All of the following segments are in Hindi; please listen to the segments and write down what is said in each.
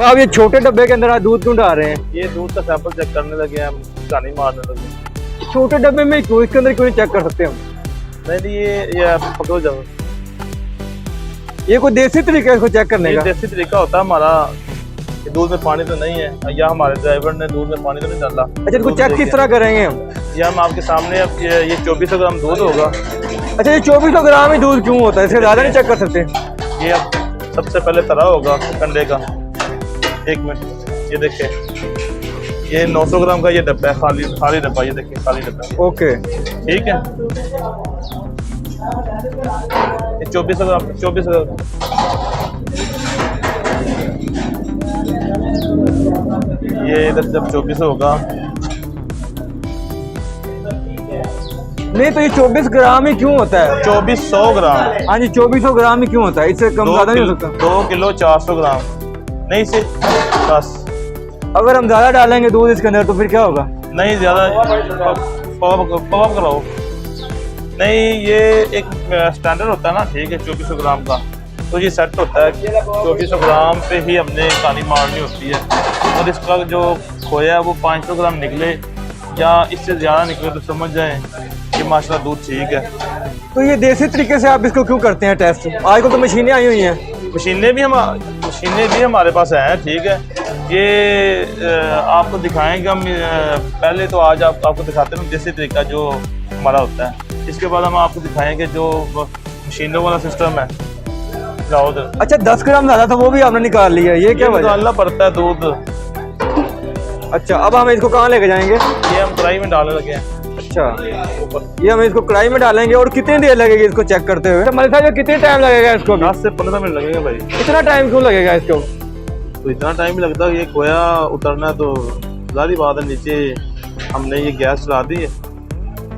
तो आप ये छोटे डब्बे के अंदर आप दूध क्यों डाल रहे हैं? ये दूध का सैंपल चेक करने लगे हैं, हम कहानी मारने लगे। छोटे डब्बे में क्यों, इसके अंदर क्यों नहीं चेक कर सकते हम? नहीं ये आप पकड़ो जाओ। ये कोई देसी तरीका है इसको चेक करने का? देसी तरीका होता है हमारा। ये दूध में पानी तो नहीं है, या हमारे ड्राइवर ने दूध में पानी तो नहीं डाला। अच्छा, इसको चेक किस तरह करेंगे हम? ये हम आपके सामने, अब ये 2400 ग्राम दूध होगा। अच्छा, ये 2400 ग्राम ही दूध क्यों होता है? इससे ज्यादा नहीं चेक कर सकते? ये अब सबसे पहले तरा होगा कंडे का। एक मिनट, ये देखिए, ये 900 ग्राम का ये डब्बा है, खाली डब्बा। ये देखिए खाली डब्बा। ओके, ठीक है। ये 2400 ग्राम, 2400 ग्राम। ये इधर जब 2400 होगा। नहीं तो ये 24 ग्राम ही क्यों होता है? 2400 ग्राम। हाँ जी, 2400 ग्राम ही क्यों होता है? इससे कम ज्यादा नहीं हो सकता? 2 किलो 400 ग्राम नहीं से बस। अगर हम ज्यादा डालेंगे दूध इसके अंदर तो फिर क्या होगा? नहीं ज्यादा पॉप कराओ। नहीं, ये एक स्टैंडर्ड होता है ना, ठीक है, 2400 ग्राम का। तो ये सेट होता है 2400 ग्राम पे ही हमने कहानी मारनी होती है। और इसका जो खोया है वो 500 ग्राम निकले या इससे ज़्यादा निकले तो समझ जाएं कि माशाल्लाह दूध ठीक है। तो ये देसी तरीके से आप इसको क्यों करते हैं टेस्ट? आजकल तो मशीनें आई हुई हैं। मशीनें भी हमारे पास हैं, ठीक है। ये आपको दिखाएंगे हम। पहले तो आज आपको दिखाते हैं देसी तरीका जो हमारा होता है। इसके बाद हम आपको दिखाएंगे जो मशीनों वाला सिस्टम है। अच्छा, 10 ग्राम ज्यादा था, वो भी आपने निकाल लिया? ये क्या निकालना पड़ता है दूध। अच्छा, अब हम इसको कहाँ लेके जाएंगे? ये हम कढ़ाई में डालने लगे हैं। अच्छा, ये हम इसको कढ़ाई में डालेंगे। और कितनी देर लगेगी इसको चेक करते हुए? मलिक साहब, कितने टाइम लगेगा इसको? 10 से 15 मिनट लगेंगे भाई। इतना टाइम क्यों लगेगा इसको? तो इतना टाइम ही लगता है, ये खोया उतरना तो जारी बात है। नीचे हमने ये गैस चला दी है,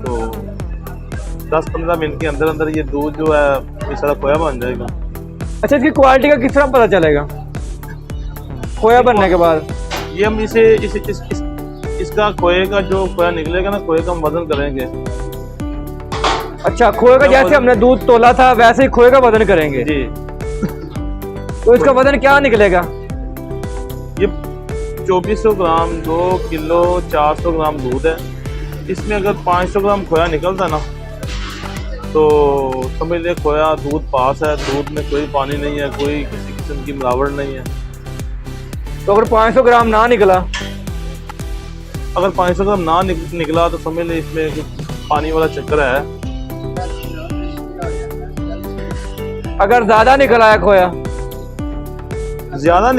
तो 10-15 मिनट के अंदर अंदर ये दूध जो है ये सारा खोया बन जाएगा। अच्छा, इसकी क्वालिटी का किस तरह पता चलेगा खोया बनने के बाद? ये हम इसका खोए का जो खोया निकलेगा ना, खोए का हम वजन करेंगे। अच्छा, खोए का जैसे हमने दूध तोला था वैसे ही खोए का वजन करेंगे जी। तो इसका वजन क्या निकलेगा? ये 2400 ग्राम 2 किलो 400 ग्राम दूध है। इसमें अगर 500 ग्राम खोया निकलता ना तो समझ ले खोया दूध पास है। दूध में कोई पानी नहीं है, कोई किसी किस्म की मिलावट नहीं है। तो अगर 500 ग्राम ना निकला? अगर 500 ग्राम ना निकला तो समझ ले इसमें कुछ पानी वाला चक्कर है। अगर ज्यादा निकला है खोया? ज्यादा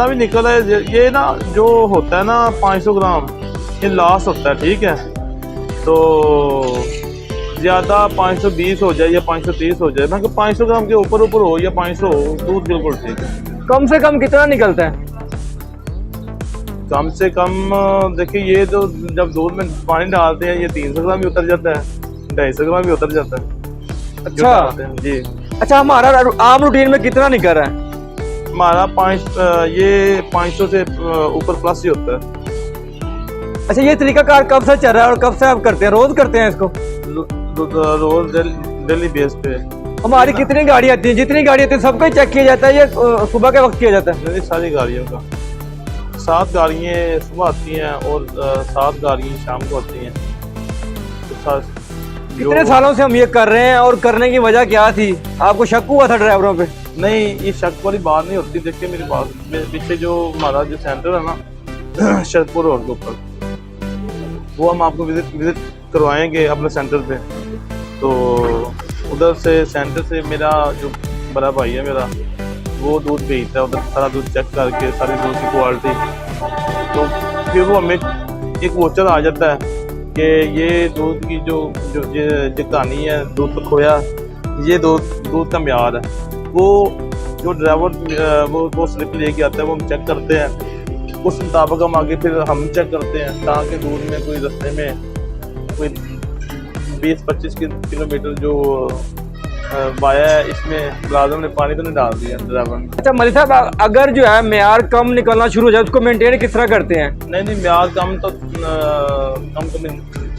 भी निकला है। ये ना जो होता है ना 500 ग्राम ये लास्ट होता है, ठीक है। तो ज्यादा 520 हो जाए या 530 हो जाए, मैं 500 ग्राम के ऊपर हो या 500 हो, दूध बिल्कुल ठीक है। कम से कम कितना निकलता है? कम से कम देखिए, ये तो जब दूध में पानी डालते हैं ये 300 ग्राम भी उतर जाता है, 250 ग्राम भी उतर जाता है। अच्छा जी। अच्छा, हमारा आम रूटीन में कितना निकल रहा है? हमारा 500 से ऊपर प्लस ही होता है। अच्छा, ये तरीका कार कब से चल रहा है और कब से आप करते हैं? रोज करते हैं इसको? रोज डेली बेस पे। हमारी कितनी गाड़ी आती है? जितनी गाड़ी आती है सबका ही चेक किया जाता है? ये सुबह के वक्त किया जाता है? नहीं, सारी गाड़ियों का। 7 गाड़ियाँ सुबह आती हैं और 7 गाड़ियाँ शाम को आती हैं। तो कितने सालों से हम ये कर रहे हैं और करने की वजह क्या थी? आपको शक हुआ था ड्राइवरों पे? नहीं, ये शक वाली बात नहीं होती। देखिए मेरे पास पीछे जो हमारा जो सेंटर है ना शरदपुर रोड के ऊपर, वो हम आपको विजिट करवाएंगे अपने सेंटर पे। तो उधर से सेंटर से मेरा जो बड़ा भाई है मेरा, वो दूध भेजता है उधर, सारा दूध चेक करके सारी दूध की क्वालिटी। तो फिर वो हमें एक वोचर आ जाता है कि ये दूध की जो कहानी है, दूध का खोया, ये दूध का म्यार है। वो जो ड्राइवर वो स्लिप लेके आता है, वो हम चेक करते हैं। उस मुताबिक हम आगे फिर हम चेक करते हैं ताकि दूध में कोई रास्ते में कोई 20-25 किलोमीटर जो वाया है इसमें मुलाजिम ने पानी तो नहीं डाल दिया ड्राइवर ने। अच्छा मलिक साहब, अगर जो है म्यार कम निकलना शुरू हो जाए उसको मेंटेन किस तरह करते हैं? नहीं, म्यार कम तो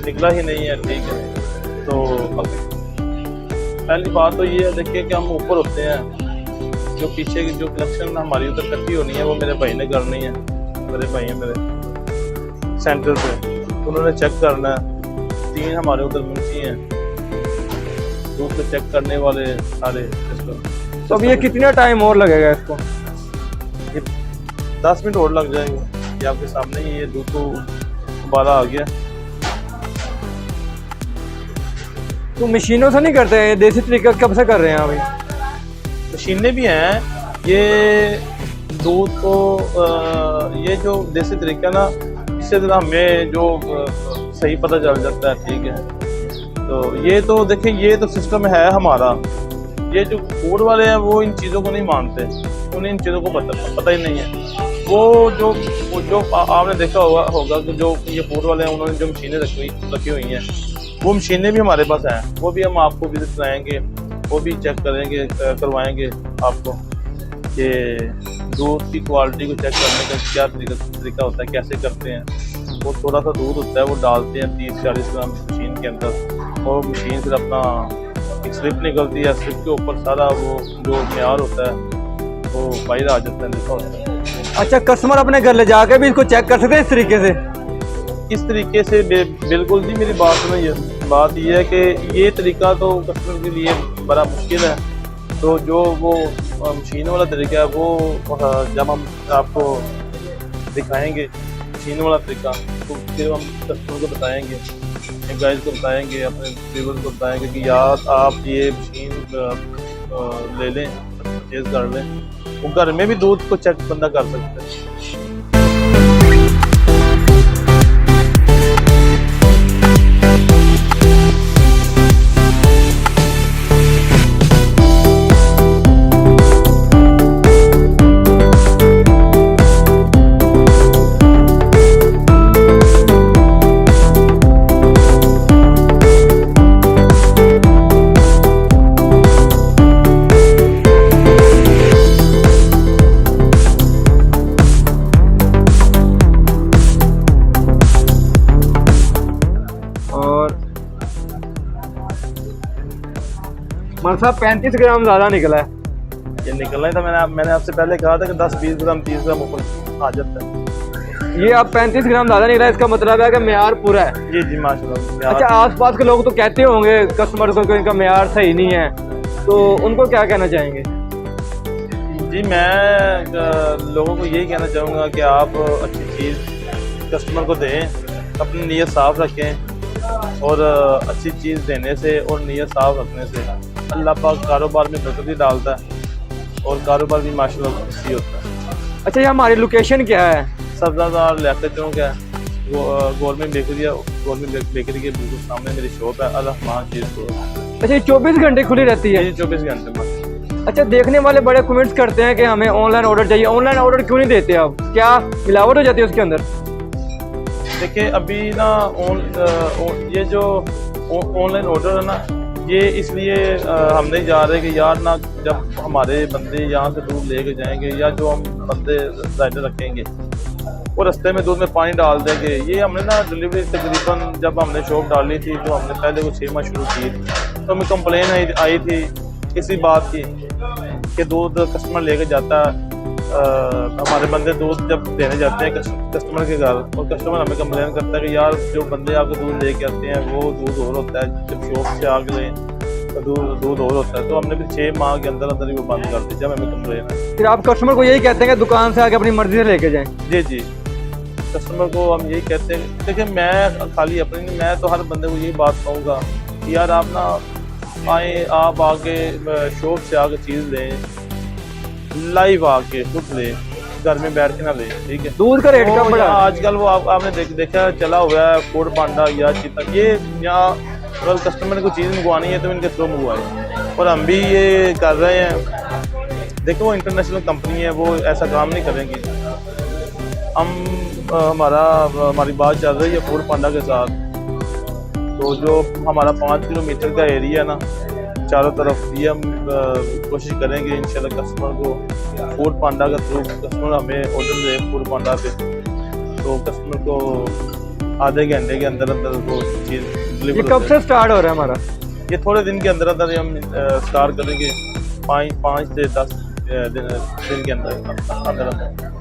निकला ही नहीं है, ठीक है। तो पहली बात तो ये है, देखिए कि हम ऊपर होते हैं जो पीछे की जो कलेक्शन हमारी उधर इकट्ठी होनी है वो मेरे भाई ने करनी है, मेरे भाई है मेरे सेंटर पे, तो उन्होंने चेक करना है। 3 हमारे उधर मुंशी हैं, दूध को चेक करने वाले सारे सिस्टम। तो अब ये कितना टाइम और लगेगा इसको? ये 10 मिनट और लग जाएंगे। ये आपके सामने ही ये दूध को उबाला आ गया। तो मशीनों से नहीं करते हैं, देसी तरीका कब से कर रहे हैं अभी? मशीनें भी हैं। ये दूध को ये जो देसी तरीका ना, इससे तो हमें जो सही पता चल जाता है, ठीक है। तो ये तो देखिए, ये तो सिस्टम है हमारा। ये जो फूड वाले हैं वो इन चीज़ों को नहीं मानते, उन्हें इन चीज़ों को पता ही नहीं है। वो जो आपने देखा होगा कि जो ये फूड वाले हैं उन्होंने जो मशीनें रखी हुई हैं, वो मशीनें भी हमारे पास हैं। वो भी हम आपको विजिट कराएंगे, वो भी चेक करवाएंगे आपको कि दूध की क्वालिटी को चेक करने का क्या तरीका होता है, कैसे करते हैं। वो थोड़ा सा दूध होता है, वो डालते हैं 30-40 ग्राम मशीन के अंदर, और मशीन फिर अपना एक स्लिप निकलती है, स्लिप के ऊपर सारा वो जो म्यार होता है वो बाहर आ जाता है, लिखा होता है। अच्छा, कस्टमर अपने घर ले जाके भी इसको चेक कर सकते हैं इस तरीके से? इस तरीके से बिल्कुल जी। मेरी बात ये है कि ये तरीका तो कस्टमर के लिए बड़ा मुश्किल है। तो जो वो मशीन वाला तरीका है वो जब हम आपको दिखाएंगे मशीन वाला तरीका, तो फिर हम कस्टमर को बताएंगे, गाइड को बताएंगे, अपने व्यूअर्स को बताएंगे कि यार आप ये मशीन ले लें, परचेज कर लें। वो घर में भी दूध को चेक बंदा कर सकता है। साहब 35 ग्राम ज़्यादा निकला है। ये निकलना ही था। मैंने आपसे पहले कहा था कि 10-20 ग्राम 30 ग्राम ऊपर आ जाता है। ये अब 35 ग्राम ज़्यादा निकला है, इसका मतलब है कि म्यार पूरा है। जी जी माशाल्लाह। अच्छा, आसपास के लोग तो कहते होंगे कस्टमर को कि इनका म्यार सही नहीं है, तो उनको क्या कहना चाहेंगे? जी मैं लोगों को यही कहना चाहूँगा कि आप अच्छी चीज़ कस्टमर को दें, अपनी नीयत साफ़ रखें, और अच्छी चीज़ देने से और नीयत साफ़ रखने से अल्लाह पाक कारोबार में बरकत भी डालता है, और कारोबार भी माशाल्लाह अच्छी होता है। अच्छा, ये हमारी लोकेशन क्या है? सब्ज़ादार लियाकत चौक है, वो गवर्नमेंट बेकरी के बिल्कुल सामने मेरी शॉप है, अल-रहमान चीज़ स्टोर। अच्छा, ये 24 घंटे खुली रहती है? जी 24 घंटे में। अच्छा, देखने वाले बड़े कमेंट्स करते हैं कि हमें ऑनलाइन ऑर्डर चाहिए। ऑनलाइन ऑर्डर क्यों नहीं देते आप? क्या मिलावट हो जाती है उसके अंदर? देखिए अभी ना ये जो ऑनलाइन ऑर्डर है ना, ये इसलिए हम नहीं जा रहे कि यार ना, जब हमारे बंदे यहाँ से दूध लेके जाएंगे या जो हम बंदे राइडर रखेंगे वो रास्ते में दूध में पानी डाल देंगे। ये हमने ना डिलीवरी तकरीबन जब हमने शॉप डाली थी, तो हमने पहले वो 6 माह शुरू की, तो हमें कंप्लेन आई थी इसी बात की कि दूध कस्टमर लेके जाता है, हमारे बंदे दूध जब देने जाते हैं कस्टमर के घर, और कस्टमर हमें कंप्लेन करता है कि यार जो बंदे आपको दूध लेके आते हैं वो दूध और होता है, जब शॉप से आग लें तो दूध और होता है। तो हमने फिर 6 माह के अंदर ही वो बंद कर दी जब हमें कंप्लेन है। फिर आप कस्टमर को यही कहते हैं कि दुकान से आके अपनी मर्जी से लेके जाएं? जी जी, कस्टमर को हम यही कहते हैं। देखिए मैं खाली अपनी नहीं, मैं तो हर बंदे को यही बात कहूँगा कि यार आप ना आए, आप आके शॉप से आके चीज़ लें, लाइव आके खुद ले, घर में बैठ के ना ले, ठीक है। दूध का रेट कम बढ़ा आजकल वो आपने देखा चला हुआ है फूड पांडा या चीता। ये यहाँ अगर कस्टमर को चीज़ मंगवानी है तो इनके थ्रू मंगवाए, और हम भी ये कर रहे हैं। देखो वो इंटरनेशनल कंपनी है, वो ऐसा काम नहीं करेंगी। हमारी बात चल रही है फूड पांडा के साथ, तो जो हमारा 5 किलोमीटर का एरिया ना चारों तरफ, ये हम कोशिश करेंगे इंशाल्लाह कस्टमर को फूड पांडा के थ्रू कस्टमर हमें ऑर्डर दे फूड पांडा पे, तो कस्टमर को आधे घंटे के अंदर वो चीज़ डिलीवर। ये कब से स्टार्ट हो रहा है हमारा? ये थोड़े दिन के अंदर हम स्टार्ट करेंगे, 5 से 10 दिन के अंदर अंदर